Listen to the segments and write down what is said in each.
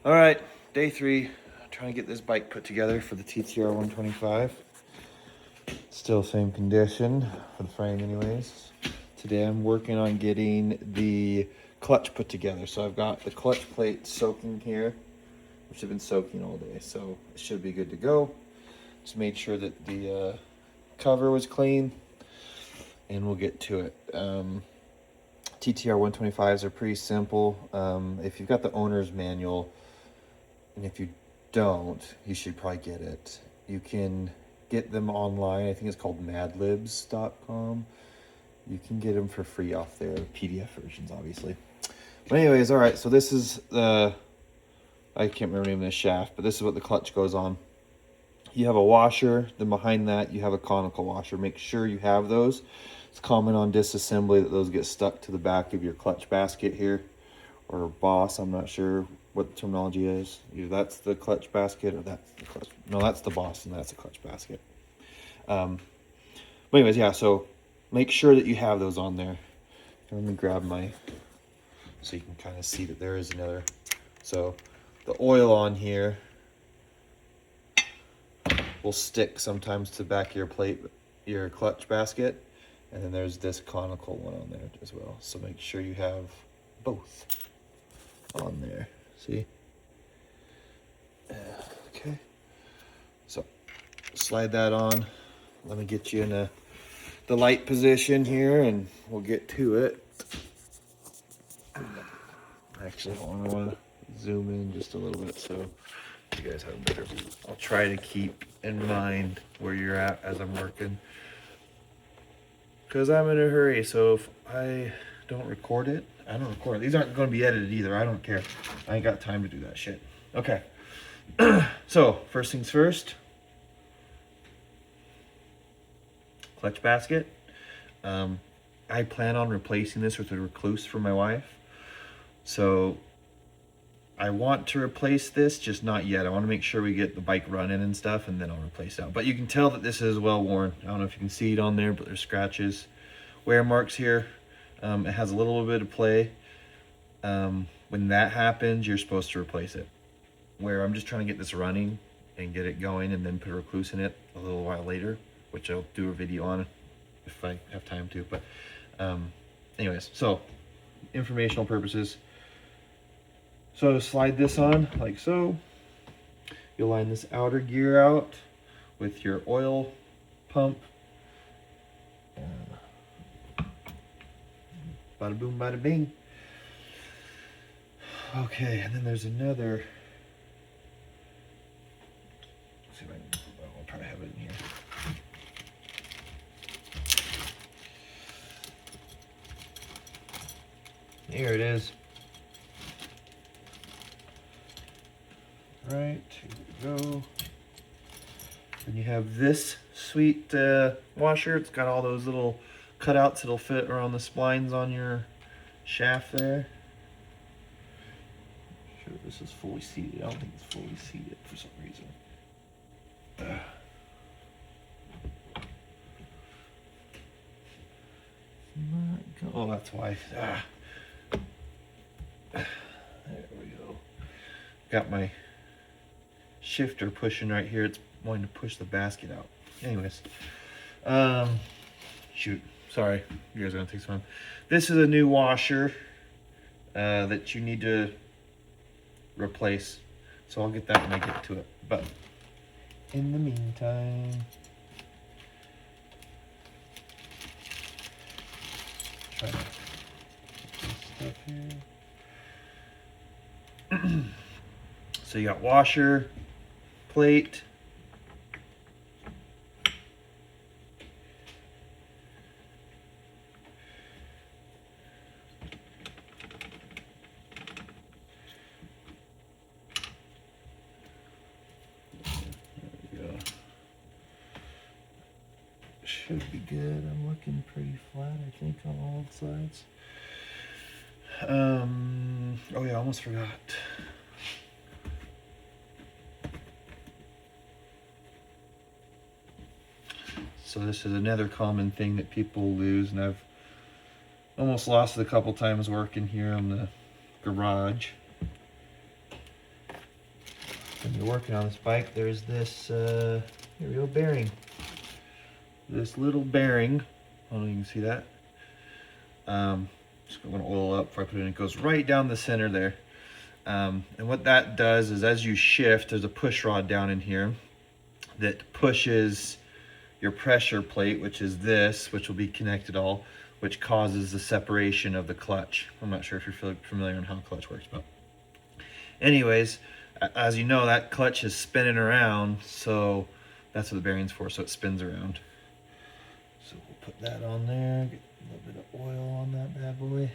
All right, day 3. Trying to get this bike put together for the TTR 125. Still same condition for the frame anyways. Today I'm working on getting the clutch put together. So I've got the clutch plate soaking here, which have been soaking all day. So it should be good to go. Just made sure that the cover was clean and we'll get to it. TTR 125s are pretty simple. If you've got the owner's manual, and if you don't, you should probably get it. You can get them online. I think it's called madlibs.com. You can get them for free off there, PDF versions, obviously. But anyways, all right, so this is the, I can't remember the name of the shaft, but this is what the clutch goes on. You have a washer, then behind that you have a conical washer. Make sure you have those. It's common on disassembly that those get stuck to the back of your clutch basket here, or boss, I'm not sure what the terminology is. Either that's the clutch basket or that's the clutch. No, that's the boss and that's the clutch basket. But anyways, yeah, so make sure that you have those on there. Let me grab my, so you can kind of see that there is another. So the oil on here will stick sometimes to the back of your plate, your clutch basket. And then there's this conical one on there as well. So make sure you have both on there. See? Okay. So slide that on. Let me get you in the light position here and we'll get to it. Actually, I want to zoom in just a little bit so you guys have a better view. I'll try to keep in mind where you're at as I'm working, because I'm in a hurry. So if I don't record it, I don't record it. These aren't going to be edited either. I don't care. I ain't got time to do that shit. Okay. So first things first, clutch basket. I plan on replacing this with a Recluse for my wife. So I want to replace this, just not yet. I want to make sure we get the bike running and stuff, and then I'll replace it. But you can tell that this is well worn. I don't know if you can see it on there, but there's scratches, wear marks here. It has a little bit of play. When that happens, you're supposed to replace it. Where I'm just trying to get this running and get it going and then put a Recluse in it a little while later, which I'll do a video on if I have time to. But anyways, so informational purposes. So slide this on like so. You'll line this outer gear out with your oil pump. Bada boom, bada bing. Okay, and then there's another. Let's see if I can, I'll probably have it in here. Here it is. Right, here we go. And you have this sweet washer. It's got all those little cutouts that'll fit around the splines on your shaft there. Sure, this is fully seated. I don't think it's fully seated for some reason. Oh, that's why. There we go. Got my shifter pushing right here. It's wanting to push the basket out. Anyways, shoot, sorry, you guys are gonna take some time. This is a new washer that you need to replace, so I'll get that when I get to it. But in the meantime, try to stuff here. So you got washer, plate, should be good. I'm looking pretty flat, I think, on all sides. Oh yeah, I almost forgot. So this is another common thing that people lose, and I've almost lost it a couple times working here on the garage. you're working on this bike, there's this, here we go, bearing. This little bearing, I don't know if you can see that. Just gonna oil up before I put it in. It goes right down the center there. And what that does is as you shift, there's a push rod down in here that pushes your pressure plate, which is this, which will be connected all, which causes the separation of the clutch. I'm not sure if you're familiar on how a clutch works, but anyways, as you know, that clutch is spinning around, so that's what the bearing's for, so it spins around. So we'll put that on there, get a little bit of oil on that bad boy.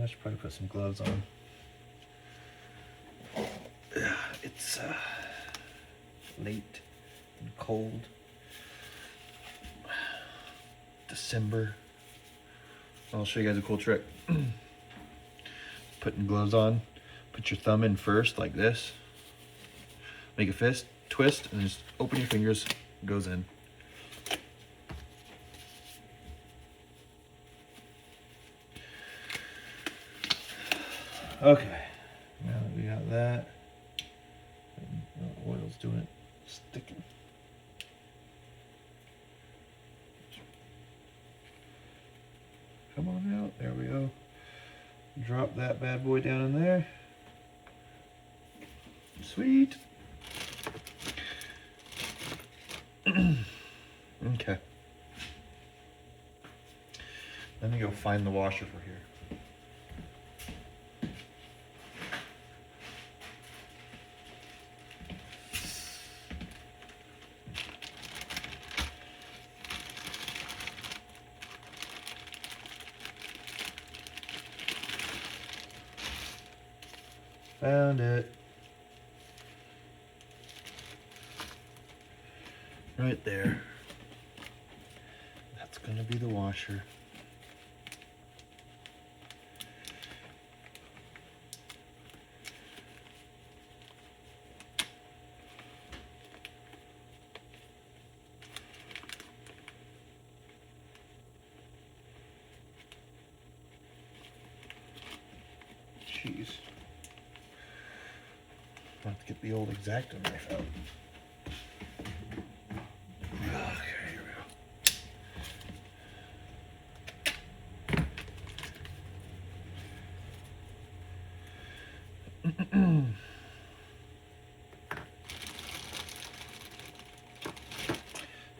I should probably put some gloves on. It's late and cold. December. I'll show you guys a cool trick. Putting gloves on. Put your thumb in first, like this. Make a fist, twist, and just open your fingers. It goes in. Okay, now that we got that, the oil's doing it, sticking. Come on out, there we go. Drop that bad boy down in there. Sweet. Okay. Let me go find the washer for here. Found it. Right there. That's gonna be the washer. Jeez. I'll have to get the old X-Acto knife out. Okay, here we go.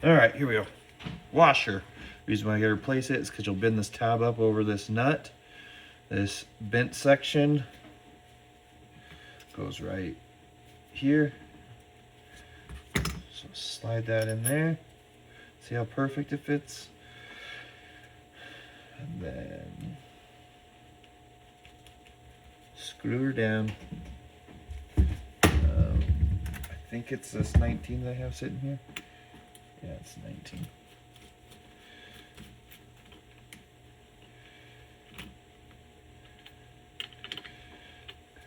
All right, here we go. Washer. Reason why I gotta replace it is because you'll bend this tab up over this nut. This bent section goes right here. So slide that in there. See how perfect it fits? And then screw her down. I think it's this 19 that I have sitting here. Yeah, it's 19.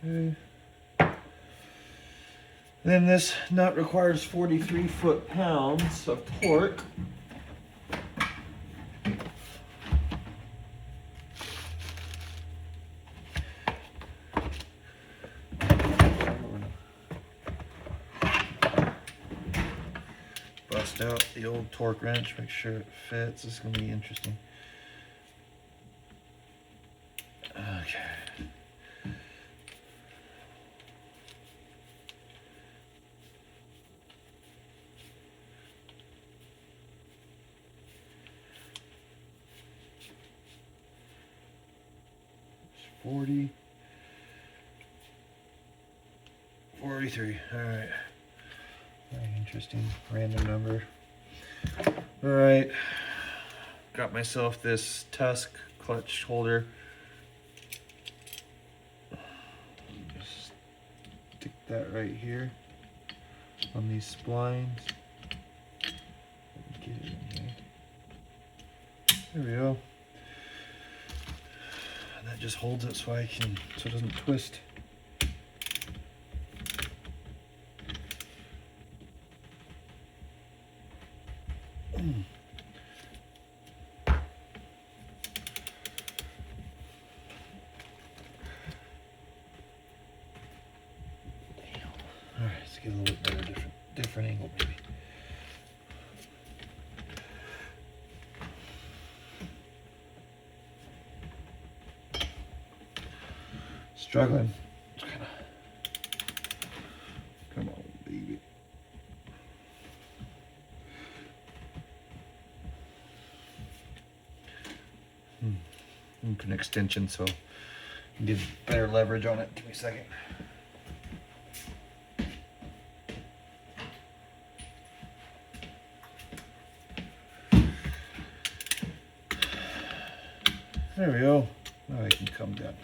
Okay. Then this nut requires 43 foot-pounds of torque. Bust out the old torque wrench, make sure it fits. This is going to be interesting. Okay. It's 40. 43. All right. Very interesting random number. All right, got myself this Tusk clutch holder. Just stick that right here on these splines. Get it in here. There we go. And that just holds it so it doesn't twist. Damn. to get a little bit better, different angle maybe. Struggling. Come on, baby. An extension so get better leverage on it. Give me a second. There we go. Now I can come down.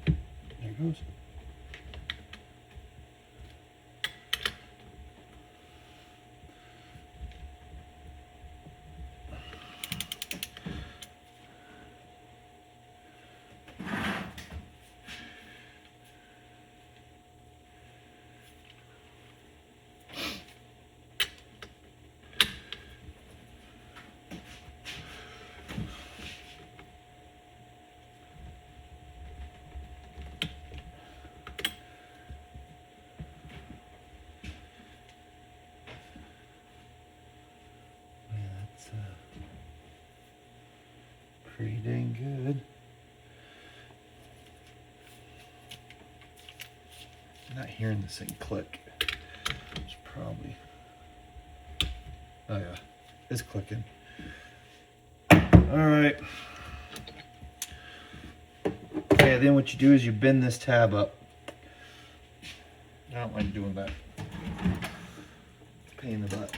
There it goes. Pretty dang good. I'm not hearing this thing click. It's probably. Oh yeah, it's clicking. All right. Okay, then what you do is you bend this tab up. I don't like doing that. Pain in the butt.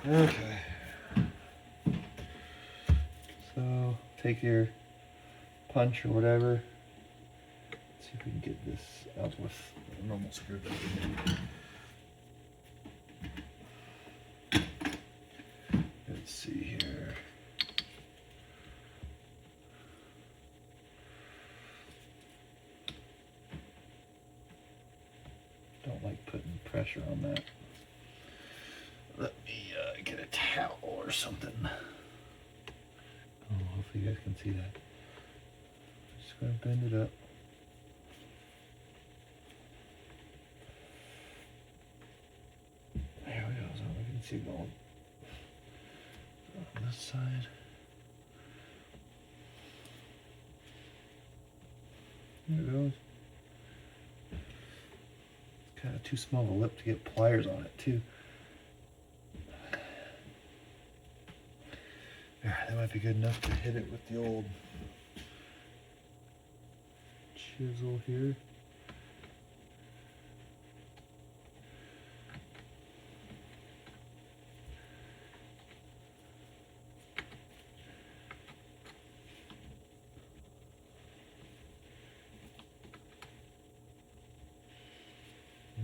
Okay. So take your punch or whatever. Let's see if we can get this out with a normal screwdriver. Let's see here. Don't like putting pressure on that. Let me get a towel or something. Oh, hopefully you guys can see that. Just gonna bend it up. There we go, so we can see going on this side. There it goes. It's kind of too small of a lip to get pliers on it too. That might be good enough to hit it with the old chisel here.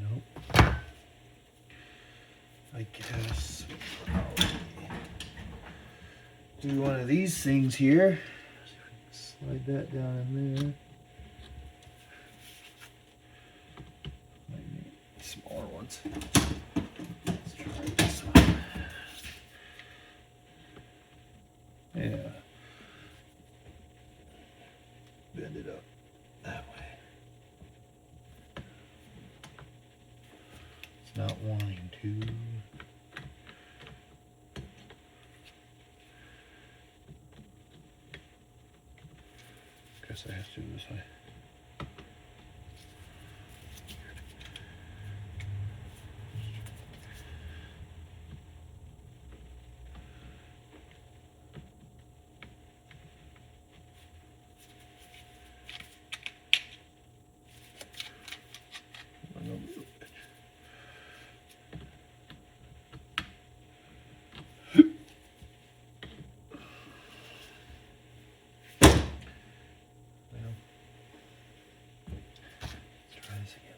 Nope. I guess do one of these things here. Slide that down in there. Might need smaller ones. Let's try this one. Yeah. Bend it up that way. It's not wanting to. Guess I have to do this way.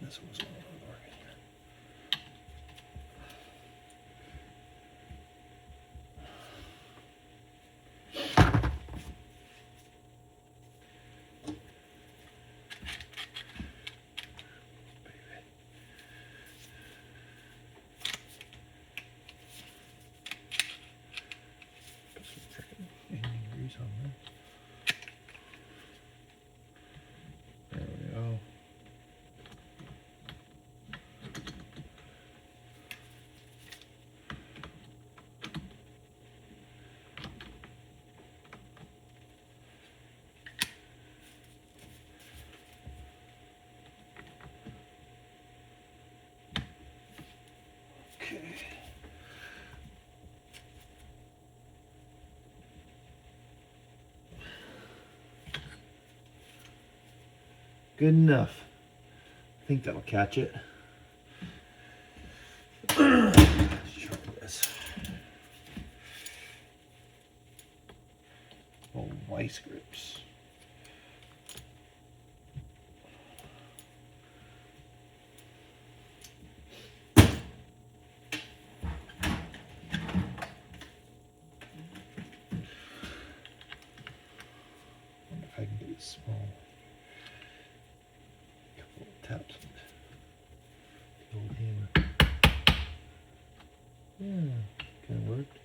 This was one of the working. Put some freaking Good enough. I think that'll catch it. Let's try this. Oh, vice grips. Wonder if I can get it small. Couple of taps. Old hammer. Yeah, kind of worked.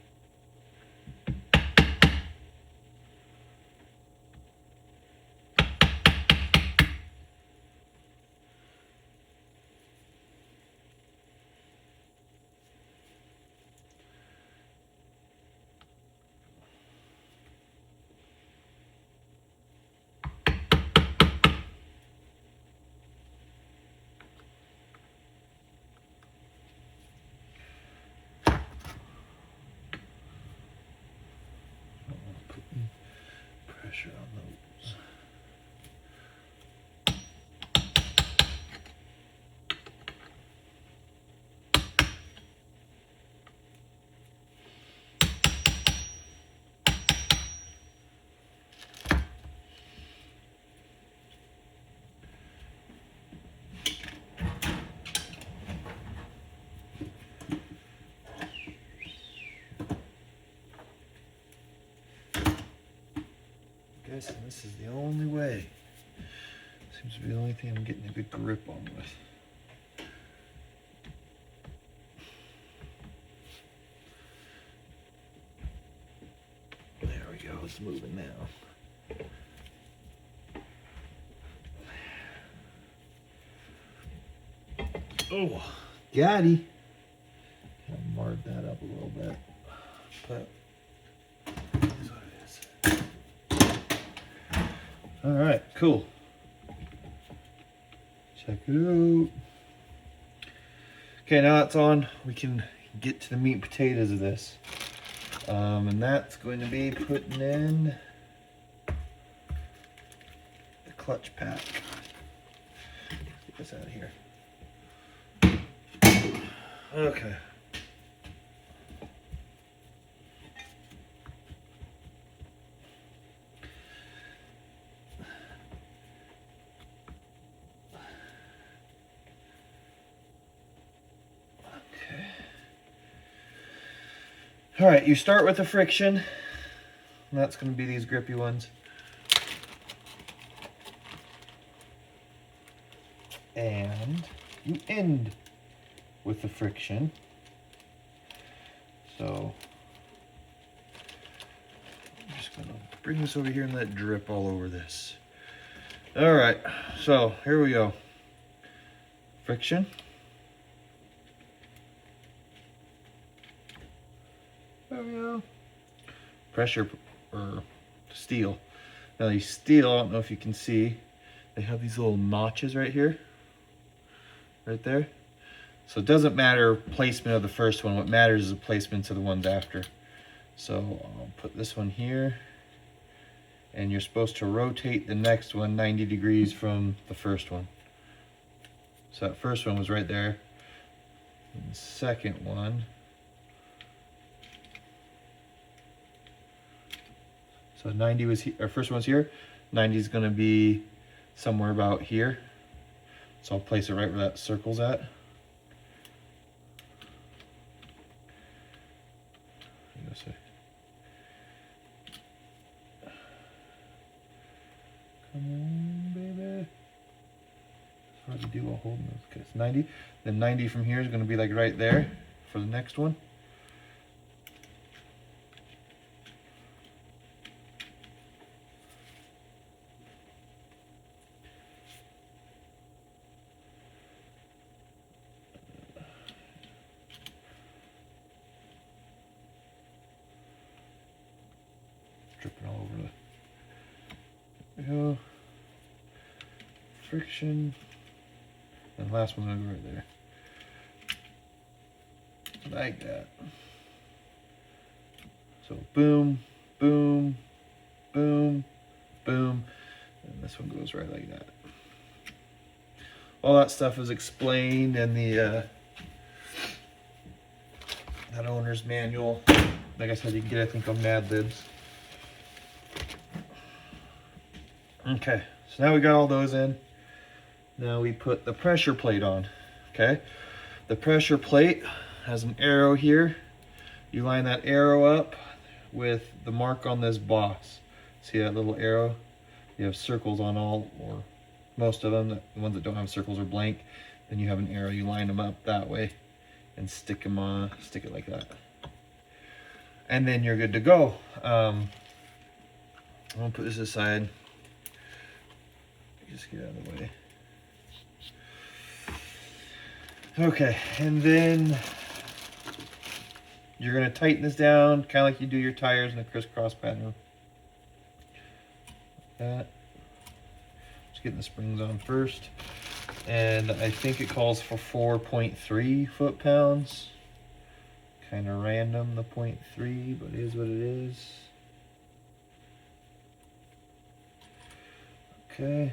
Pressure on those. Guessing this is the only way. Seems to be the only thing I'm getting a good grip on with. There we go, it's moving now. Oh, Gaddy. I marred that up a little bit, but that's what it is. All right, cool. Check it out. Okay, now it's on. We can get to the meat and potatoes of this. And that's going to be putting in the clutch pack. Get this out of here. Okay. All right, you start with the friction. That's going to be these grippy ones. And you end with the friction. So I'm just going to bring this over here and let it drip all over this. All right, so here we go. Friction. There we go. Pressure or steel. Now these steel, I don't know if you can see, they have these little notches right here. Right there. So it doesn't matter placement of the first one. What matters is the placement of the ones after. So I'll put this one here. And you're supposed to rotate the next one 90 degrees from the first one. So that first one was right there. And the second one. So 90 was here, our first one's here. 90 is going to be somewhere about here. So I'll place it right where that circle's at. Come on, baby. It's hard to do while holding those. Okay, it's 90. Then 90 from here is going to be like right there for the next one. Dripping all over the. There we go. Friction. And the last one's gonna go right there. Like that. So boom, boom, boom, boom. And this one goes right like that. all that stuff is explained in the that owner's manual. Like I said, you can get, I think, on Mad Libs. Okay, so now we got all those in. Now we put the pressure plate on. Okay, the pressure plate has an arrow here. You line that arrow up with the mark on this boss. See that little arrow? You have circles on all, or most of them. The ones that don't have circles are blank. Then you have an arrow. You line them up that way and stick them on. Stick it like that, and then you're good to go. I'm gonna put this aside. Just get out of the way. Okay, and then you're gonna tighten this down, kind of like you do your tires in a crisscross pattern. Like that. Just getting the springs on first. And I think it calls for 4.3 foot-pounds. Kind of random, the 0.3, but it is what it is. Okay.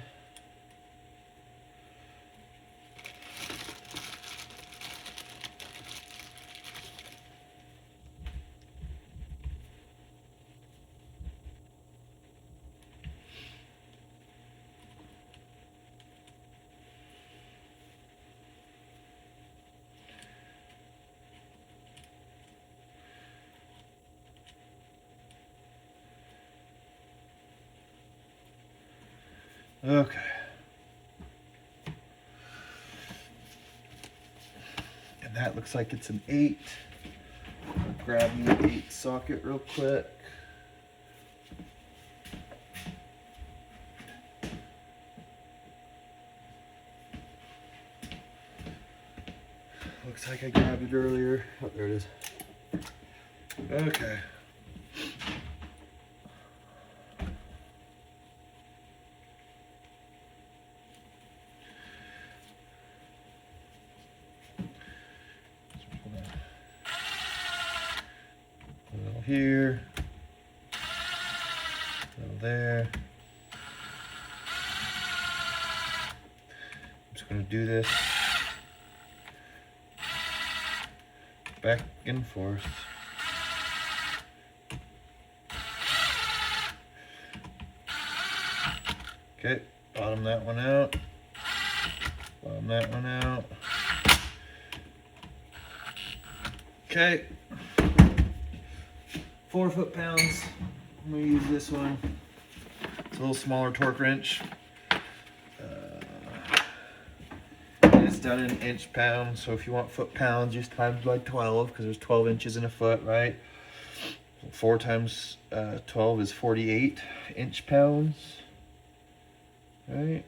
Okay. And that looks like it's an 8. I'll grab me an 8 socket real quick. Looks like I grabbed it earlier. Oh, there it is. Okay. Here, there. I'm just going to do this back and forth. Okay, bottom that one out. Bottom that one out. Okay. 4 foot-pounds. I'm gonna use this one. It's a little smaller torque wrench. And it's done in inch-pounds, so if you want foot-pounds, just times by 12, because there's 12 inches in a foot, right? 4 times 12 is 48 inch-pounds, right?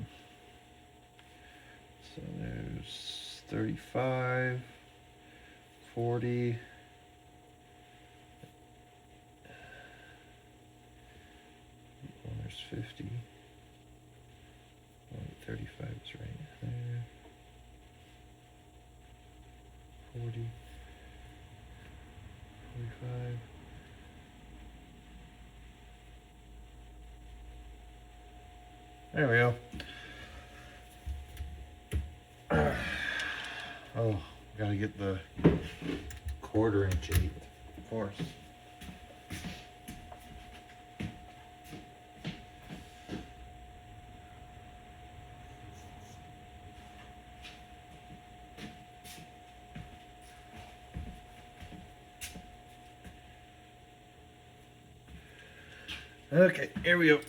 So there's 35, 40. There's 50. 35 is right there. 40. 45. There we go. Oh, gotta get the 1/4 inch 8, of course. Okay, here we go.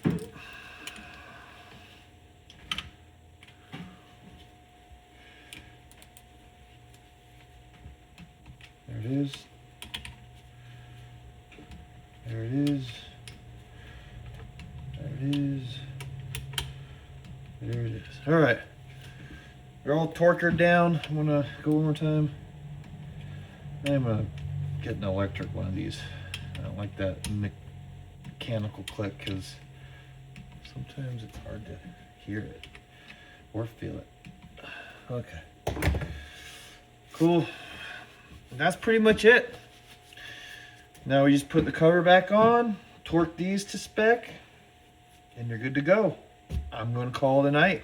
There it is. There it is. There it is. There it is. All right. They're all torqued down. I'm gonna go one more time. I'm gonna get an electric one of these. I don't like that mechanical click because sometimes it's hard to hear it or feel it. Okay. Cool. That's pretty much it. Now we just put the cover back on, torque these to spec, and you're good to go. I'm going to call it a night.